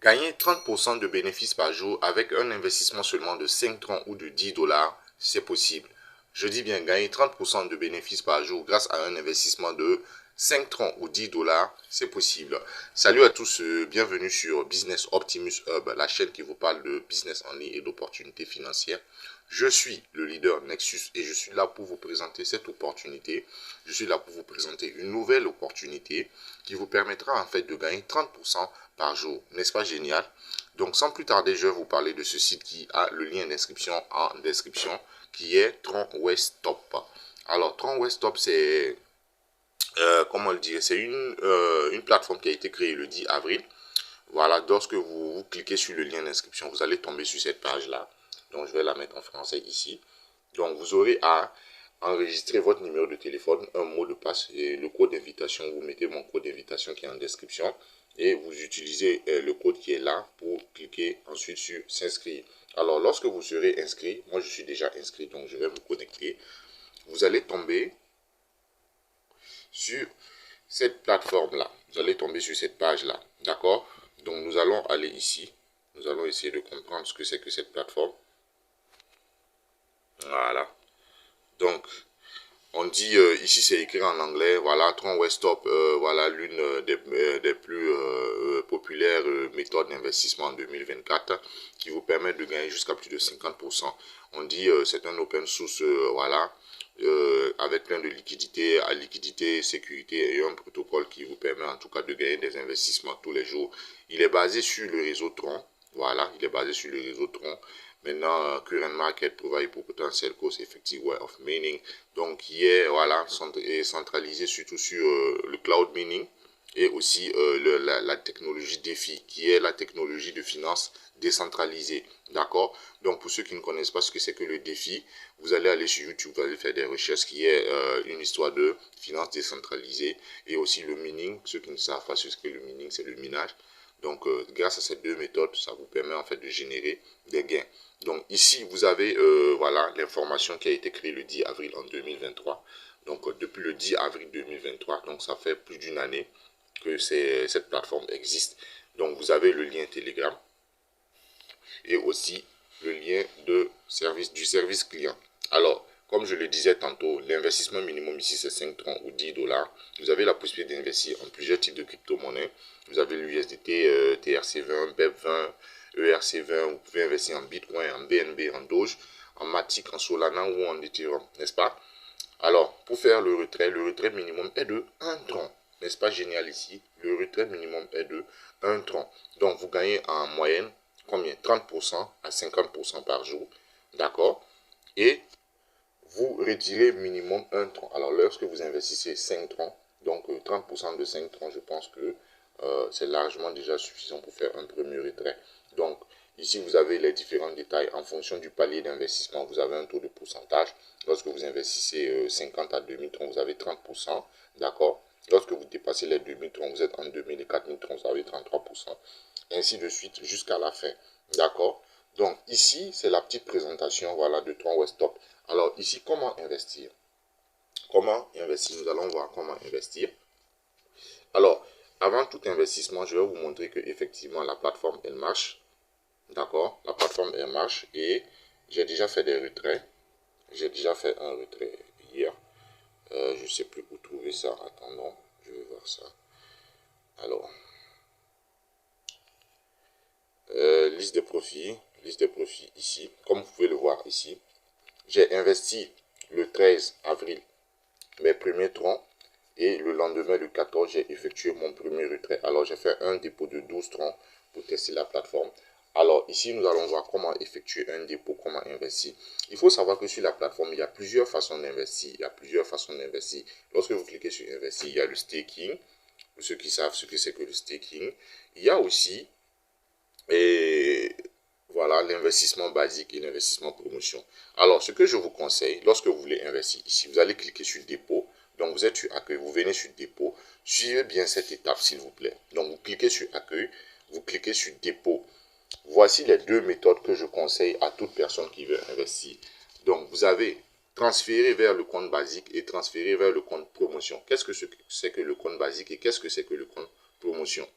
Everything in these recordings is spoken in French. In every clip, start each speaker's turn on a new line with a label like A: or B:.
A: Gagner 30% de bénéfices par jour avec un investissement seulement de 5 francs ou de 10 dollars, c'est possible. Je dis bien gagner 30% de bénéfices par jour grâce à un investissement de 5 francs ou 10 dollars, c'est possible. Salut à tous, bienvenue sur Business Optimus Hub, la chaîne qui vous parle de business en ligne et d'opportunités financières. Je suis le leader Nexus et je suis là pour vous présenter cette opportunité. Je suis là pour vous présenter une nouvelle opportunité qui vous permettra en fait de gagner 30% par jour. N'est-ce pas génial? Donc sans plus tarder, je vais vous parler de ce site qui a le lien d'inscription en description, qui est Tron West Top. Alors Tron West Top, c'est comment le dire, c'est une plateforme qui a été créée le 10 avril. Voilà, lorsque vous cliquez sur le lien d'inscription, vous allez tomber sur cette page-là. Donc, je vais la mettre en français ici. Donc, vous aurez à enregistrer votre numéro de téléphone, un mot de passe et le code d'invitation. Vous mettez mon code d'invitation qui est en description et vous utilisez le code qui est là pour cliquer ensuite sur s'inscrire. Alors, lorsque vous serez inscrit, moi je suis déjà inscrit, donc je vais me connecter. Vous allez tomber sur cette plateforme-là. Vous allez tomber sur cette page-là. D'accord? Donc, nous allons aller ici. Nous allons essayer de comprendre ce que c'est que cette plateforme. Voilà. Donc, on dit ici, c'est écrit en anglais. Voilà, Tron West Top, voilà l'une des plus populaires méthodes d'investissement en 2024 qui vous permet de gagner jusqu'à plus de 50%. On dit c'est un open source, voilà. Avec plein de liquidités, à liquidité, sécurité et un protocole qui vous permet en tout cas de gagner des investissements tous les jours. Il est basé sur le réseau Tron. Voilà, il est basé sur le réseau Tron. Maintenant, Current Market Provide pour Potential Cost Effective Way of Mining, donc qui est voilà, centralisé surtout sur le cloud mining et aussi la technologie DeFi, qui est la technologie de finance décentralisée. D'accord? Donc, pour ceux qui ne connaissent pas ce que c'est que le DeFi, vous allez aller sur YouTube, vous allez faire des recherches, qui est une histoire de finance décentralisée, et aussi le mining. Ceux qui ne savent pas ce que le mining, c'est le minage. Donc, grâce à ces deux méthodes, ça vous permet en fait de générer des gains. Donc, ici, vous avez voilà l'information qui a été créée le 10 avril en 2023. Donc, depuis le 10 avril 2023, donc ça fait plus d'une année que cette plateforme existe. Donc, vous avez le lien Telegram et aussi le lien du service client. Alors, comme je le disais tantôt, l'investissement minimum ici, c'est 5 francs ou 10 dollars. Vous avez la possibilité d'investir en plusieurs types de crypto-monnaies. Vous avez l'USDT, TRC20, BEP20, ERC20. Vous pouvez investir en Bitcoin, en BNB, en Doge, en Matic, en Solana ou en Ethereum, n'est-ce pas? Alors, pour faire le retrait minimum est de 1 tron. N'est-ce pas génial ici? Le retrait minimum est de 1 tron. Donc, vous gagnez en moyenne combien? 30% à 50% par jour. D'accord? Et vous retirez minimum 1 tron. Alors, lorsque vous investissez 5 trons, donc 30% de 5 trons, je pense que c'est largement déjà suffisant pour faire un premier retrait. Donc, ici, vous avez les différents détails. En fonction du palier d'investissement, vous avez un taux de pourcentage. Lorsque vous investissez 50 à 2000 trons, vous avez 30%. D'accord? Lorsque vous dépassez les 2000 trons, vous êtes en 2000 et 4000 trons, vous avez 33%. Ainsi de suite jusqu'à la fin. D'accord? Donc, ici, c'est la petite présentation voilà, de Tron West Top. Alors, ici, comment investir? Comment investir? Nous allons voir comment investir. Alors, avant tout investissement, je vais vous montrer que effectivement la plateforme, elle marche. D'accord? La plateforme, elle marche et j'ai déjà fait des retraits. J'ai déjà fait un retrait hier. Je ne sais plus où trouver ça. Attendons, je vais voir ça. Alors, liste des profits ici. Comme vous pouvez le voir ici, j'ai investi le 13 avril mes premiers troncs et le lendemain, le 14, j'ai effectué mon premier retrait. Alors, j'ai fait un dépôt de 12 troncs pour tester la plateforme. Alors, ici, nous allons voir comment effectuer un dépôt, comment investir. Il faut savoir que sur la plateforme, il y a plusieurs façons d'investir. Lorsque vous cliquez sur investir, il y a le staking. Pour ceux qui savent ce que c'est que le staking. Il y a aussi voilà l'investissement basique et l'investissement promotion. Alors, ce que je vous conseille, lorsque vous voulez investir ici, vous allez cliquer sur dépôt. Donc, vous êtes sur accueil, vous venez sur dépôt. Suivez bien cette étape, s'il vous plaît. Donc, vous cliquez sur accueil, vous cliquez sur dépôt. Voici les deux méthodes que je conseille à toute personne qui veut investir. Donc, vous avez transféré vers le compte basique et transféré vers le compte promotion. Qu'est-ce que c'est que le compte basique et qu'est-ce que c'est que le compte promotion?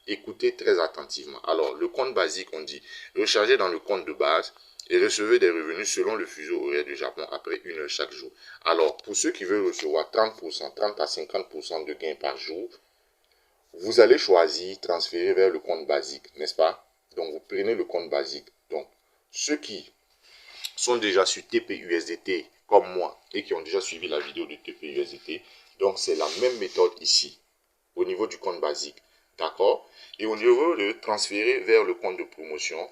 A: écoutez très attentivement. Alors, le compte basique, on dit rechargez dans le compte de base et recevez des revenus selon le fuseau horaire du Japon après 1 heure chaque jour. Alors, pour ceux qui veulent recevoir 30%, 30 à 50% de gains par jour, vous allez choisir transférer vers le compte basique, n'est-ce pas? Donc, vous prenez le compte basique. Donc, ceux qui sont déjà sur TP-USDT comme moi et qui ont déjà suivi la vidéo de TP-USDT, donc c'est la même méthode ici au niveau du compte basique, d'accord? Et au niveau de transférer vers le compte de promotion,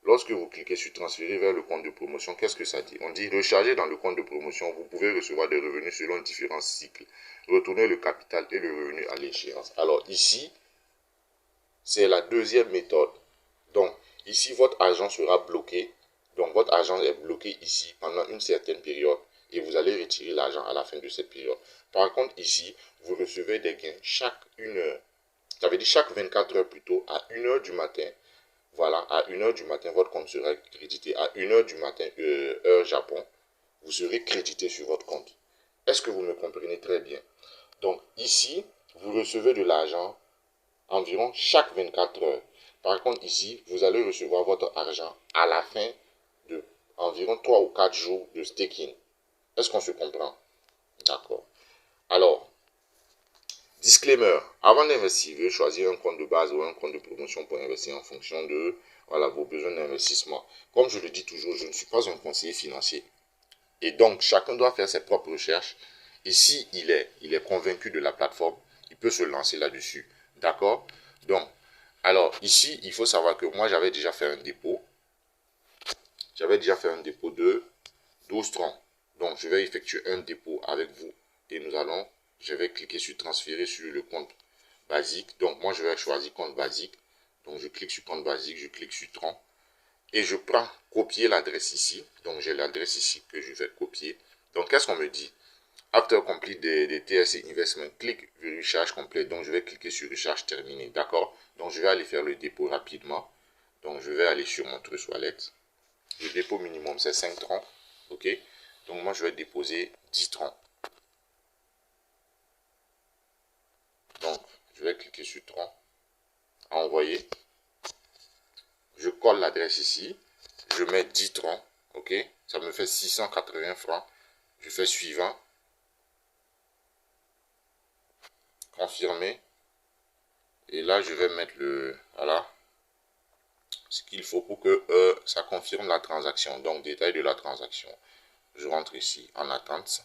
A: lorsque vous cliquez sur transférer vers le compte de promotion, qu'est-ce que ça dit? On dit recharger dans le compte de promotion, vous pouvez recevoir des revenus selon différents cycles, retourner le capital et le revenu à l'échéance. Alors ici, c'est la deuxième méthode. Donc ici, votre argent sera bloqué. Donc votre argent est bloqué ici pendant une certaine période et vous allez retirer l'argent à la fin de cette période. Par contre ici, vous recevez des gains chaque 1 heure. Ça veut dire chaque 24 heures plutôt, à 1 heure du matin. Voilà, à 1 heure du matin, votre compte sera crédité. À 1 heure du matin, heure Japon, vous serez crédité sur votre compte. Est-ce que vous me comprenez très bien? Donc ici, vous recevez de l'argent environ chaque 24 heures. Par contre ici, vous allez recevoir votre argent à la fin de environ 3 ou 4 jours de staking. Est-ce qu'on se comprend? D'accord. Alors, disclaimer, avant d'investir, veuillez choisir un compte de base ou un compte de promotion pour investir en fonction de vos besoins d'investissement. Comme je le dis toujours, je ne suis pas un conseiller financier. Et donc, chacun doit faire ses propres recherches. Et si il est convaincu de la plateforme, il peut se lancer là-dessus. D'accord? Donc, alors ici, il faut savoir que moi, j'avais déjà fait un dépôt. J'avais déjà fait un dépôt de 12 troncs. Donc, je vais effectuer un dépôt avec vous. Et je vais cliquer sur transférer sur le compte basique. Donc, moi, je vais choisir compte basique. Donc, je clique sur compte basique, je clique sur tronc. Et je prends copier l'adresse ici. Donc, j'ai l'adresse ici que je vais copier. Donc, qu'est-ce qu'on me dit? After complete des TSC Investment, click recharge complet. Donc, je vais cliquer sur recharge terminé. D'accord? Donc, je vais aller faire le dépôt rapidement. Donc, je vais aller sur mon Trust Wallet. Le dépôt minimum, c'est 5 troncs. OK? Donc, moi, je vais déposer 10 troncs. Donc, je vais cliquer sur tronc. Envoyer. Je colle l'adresse ici. Je mets 10 troncs. OK? Ça me fait 680 francs. Je fais suivant. Confirmer. Et là, je vais mettre ce qu'il faut pour que ça confirme la transaction. Donc, détail de la transaction. Je rentre ici en attente.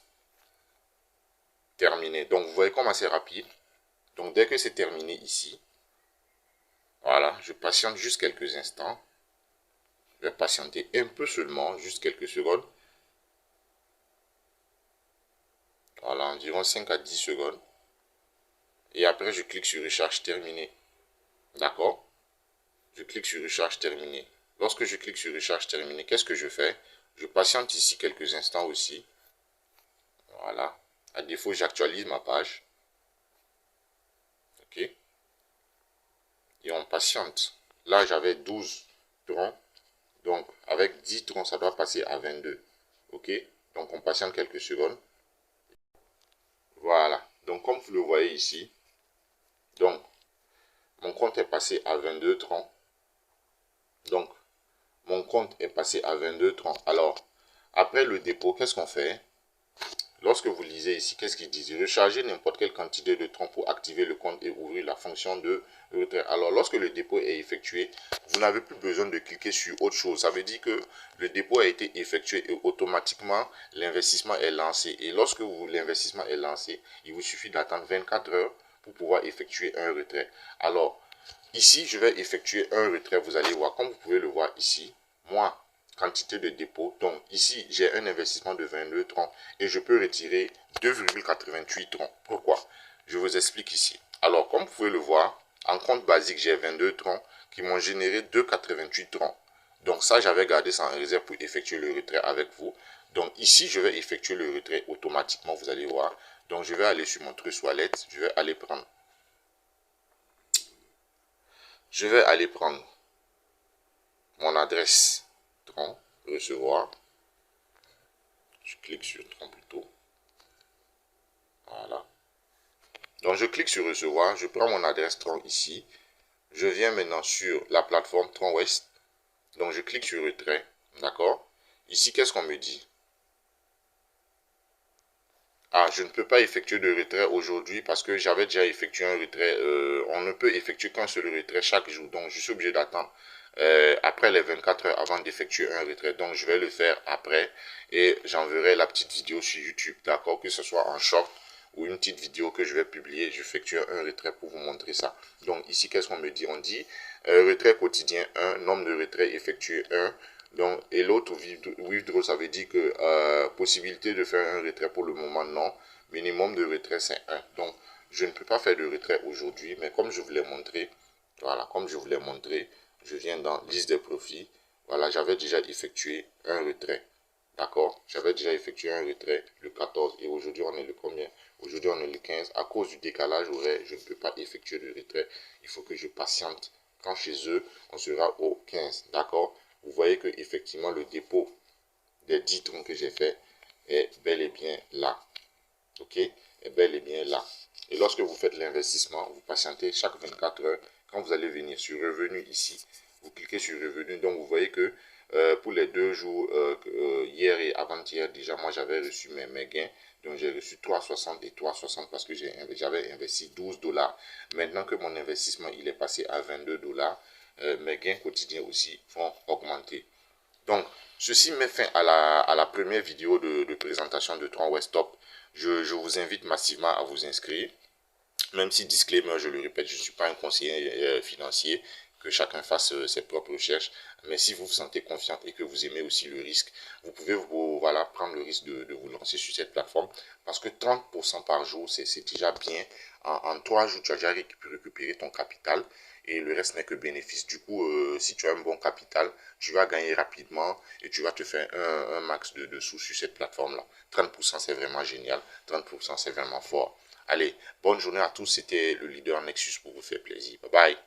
A: Terminé. Donc, vous voyez comment c'est rapide. Donc, dès que c'est terminé ici, voilà, je patiente juste quelques instants. Je vais patienter un peu seulement, juste quelques secondes. Voilà, environ 5 à 10 secondes. Et après, je clique sur recharge terminé. D'accord? Je clique sur recharge terminé. Lorsque je clique sur recharge terminé, qu'est-ce que je fais? Je patiente ici quelques instants aussi. Voilà. À défaut, j'actualise ma page. OK? Et on patiente. Là, j'avais 12 troncs. Donc, avec 10 troncs, ça doit passer à 22. OK? Donc, on patiente quelques secondes. Voilà. Donc, comme vous le voyez ici, donc, mon compte est passé à 22 troncs. Donc, mon compte est passé à 22 troncs. Alors, après le dépôt, qu'est-ce qu'on fait? Lorsque vous lisez ici, qu'est-ce qu'il dit? Recharger n'importe quelle quantité de troncs pour activer le compte et ouvrir la fonction de retrait. Alors, lorsque le dépôt est effectué, vous n'avez plus besoin de cliquer sur autre chose. Ça veut dire que le dépôt a été effectué et automatiquement, l'investissement est lancé. Et lorsque l'investissement est lancé, il vous suffit d'attendre 24 heures pour pouvoir effectuer un retrait. Alors, ici, je vais effectuer un retrait. Vous allez voir, comme vous pouvez le voir ici, moi, quantité de dépôt. Donc ici, j'ai un investissement de 22 troncs et je peux retirer 2,88 troncs. Pourquoi? Je vous explique ici. Alors, comme vous pouvez le voir, en compte basique, j'ai 22 troncs qui m'ont généré 2,88 troncs. Donc ça, j'avais gardé ça en réserve pour effectuer le retrait avec vous. Donc ici, je vais effectuer le retrait automatiquement, vous allez voir. Donc je vais aller sur mon Trust Wallet, je vais aller prendre mon adresse tronc, recevoir. Je clique sur tronc plutôt. Voilà. Donc je clique sur recevoir, je prends mon adresse tronc ici. je viens maintenant sur la plateforme TronWest. Donc, je clique sur retrait. D'accord? Ici, qu'est-ce qu'on me dit? Ah, je ne peux pas effectuer de retrait aujourd'hui parce que j'avais déjà effectué un retrait. On ne peut effectuer qu'un seul retrait chaque jour. Donc, je suis obligé d'attendre après les 24 heures avant d'effectuer un retrait. Donc, je vais le faire après et j'enverrai la petite vidéo sur YouTube. D'accord? Que ce soit en short ou une petite vidéo que je vais publier. J'effectue un retrait pour vous montrer ça. Donc, ici, qu'est-ce qu'on me dit? On dit retrait quotidien 1, nombre de retraits effectués 1. Donc, et l'autre withdraw, ça veut dire que possibilité de faire un retrait pour le moment, non. Minimum de retrait, c'est 1. Donc, je ne peux pas faire de retrait aujourd'hui, mais comme je vous l'ai montré, voilà, comme je vous l'ai montré, je viens dans liste des profits. Voilà, j'avais déjà effectué un retrait. D'accord? J'avais déjà effectué un retrait le 14 et aujourd'hui on est le combien? Aujourd'hui on est le 15. À cause du décalage horaire, je ne peux pas effectuer de retrait. Il faut que je patiente. Quand chez eux, on sera au 15. D'accord? Vous voyez que effectivement le dépôt des 10 troncs que j'ai fait est bel et bien là. Ok? Est bel et bien là. Et lorsque vous faites l'investissement, vous patientez chaque 24 heures. Quand vous allez venir sur revenu ici, vous cliquez sur revenu. Donc vous voyez que pour les 2 jours, hier et avant-hier, déjà moi j'avais reçu mes gains. Donc j'ai reçu 3,60 et 3,60 parce que j'avais investi 12 $. Maintenant que mon investissement il est passé à 22 $, mes gains quotidiens aussi vont augmenter. Donc, ceci met fin à la première vidéo de présentation de TronWest Top. Je vous invite massivement à vous inscrire. Même si, disclaimer, je le répète, je ne suis pas un conseiller financier, que chacun fasse ses propres recherches. Mais si vous vous sentez confiant et que vous aimez aussi le risque, vous pouvez voilà, prendre le risque de vous lancer sur cette plateforme. Parce que 30% par jour, c'est déjà bien. En 3 jours, tu as déjà récupéré ton capital et le reste n'est que bénéfice. Du coup, si tu as un bon capital, tu vas gagner rapidement et tu vas te faire un max de sous sur cette plateforme-là. 30% c'est vraiment génial, 30% c'est vraiment fort. Allez, bonne journée à tous, c'était le leader Nexus pour vous faire plaisir. Bye bye.